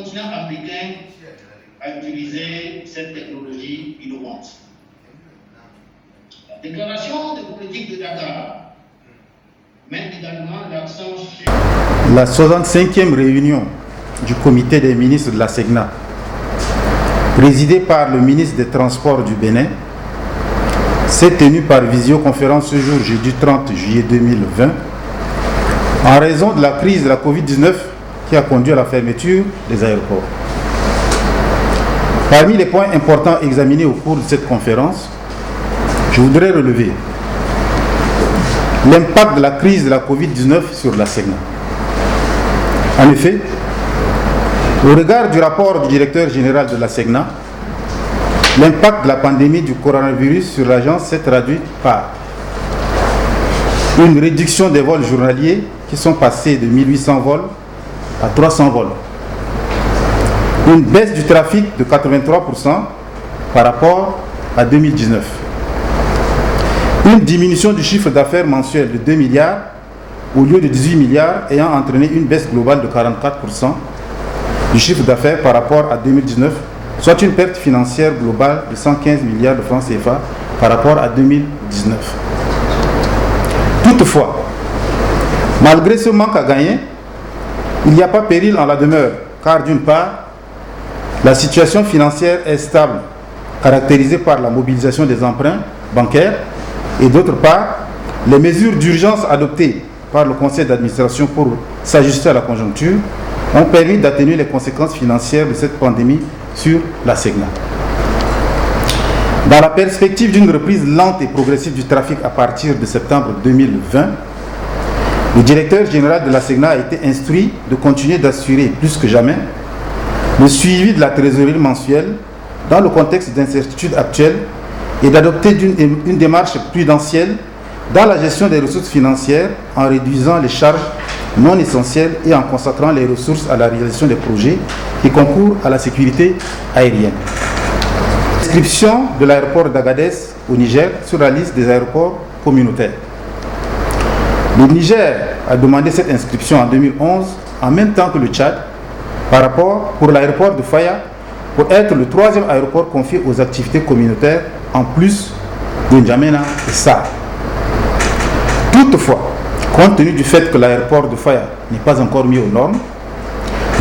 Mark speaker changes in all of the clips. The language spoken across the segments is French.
Speaker 1: continent africain à utiliser cette technologie innovante. La déclaration de politique de Dakar met également l'accent sur
Speaker 2: la 65e réunion du comité des ministres de la SEGNA, présidée par le ministre des Transports du Bénin, s'est tenue par visioconférence ce jour, jeudi 30 juillet 2020, en raison de la crise de la Covid-19 qui a conduit à la fermeture des aéroports. Parmi les points importants examinés au cours de cette conférence, je voudrais relever l'impact de la crise de la Covid-19 sur la SEGNA. En effet, au regard du rapport du directeur général de la SEGNA, l'impact de la pandémie du coronavirus sur l'agence s'est traduit par une réduction des vols journaliers qui sont passés de 1800 vols à 300 vols, une baisse du trafic de 83% par rapport à 2019, une diminution du chiffre d'affaires mensuel de 2 milliards au lieu de 18 milliards ayant entraîné une baisse globale de 44% du chiffre d'affaires par rapport à 2019, soit une perte financière globale de 115 milliards de francs CFA par rapport à 2019. Toutefois, malgré ce manque à gagner, il n'y a pas péril en la demeure, car d'une part, la situation financière est stable, caractérisée par la mobilisation des emprunts bancaires, et d'autre part, les mesures d'urgence adoptées par le conseil d'administration pour s'ajuster à la conjoncture ont permis d'atténuer les conséquences financières de cette pandémie sur la SEGNA. Dans la perspective d'une reprise lente et progressive du trafic à partir de septembre 2020, le directeur général de la SEGNA a été instruit de continuer d'assurer plus que jamais le suivi de la trésorerie mensuelle dans le contexte d'incertitude actuelle et d'adopter une démarche prudentielle dans la gestion des ressources financières en réduisant les charges non essentielles et en consacrant les ressources à la réalisation des projets qui concourent à la sécurité aérienne. Inscription de l'aéroport d'Agadez au Niger sur la liste des aéroports communautaires. Le Niger a demandé cette inscription en 2011 en même temps que le Tchad pour l'aéroport de Faya pour être le 3e aéroport confié aux activités communautaires en plus de N'Djamena et Sarr. Toutefois, compte tenu du fait que l'aéroport de Faya n'est pas encore mis aux normes,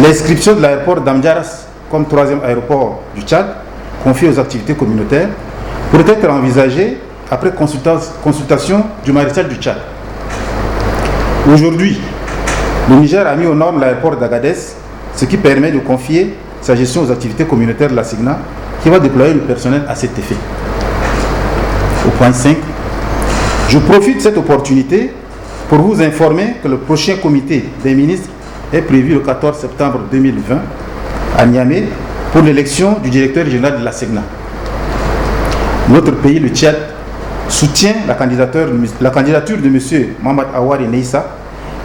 Speaker 2: l'inscription de l'aéroport d'Amdjaras comme 3e aéroport du Tchad confié aux activités communautaires pourrait être envisagée après consultation du maréchal du Tchad. Aujourd'hui, le Niger a mis aux normes l'aéroport d'Agadez, ce qui permet de confier sa gestion aux activités communautaires de la SEGNA, qui va déployer le personnel à cet effet. Au point 5, je profite de cette opportunité pour vous informer que le prochain comité des ministres est prévu le 14 septembre 2020 à Niamey pour l'élection du directeur général de la SEGNA. Notre pays, le Tchad, soutient la candidature de M. Mohamed Awari Neissa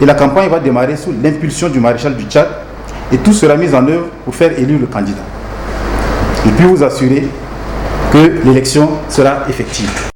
Speaker 2: et la campagne va démarrer sous l'impulsion du maréchal du Tchad et tout sera mis en œuvre pour faire élire le candidat. Je puis vous assurer que l'élection sera effective.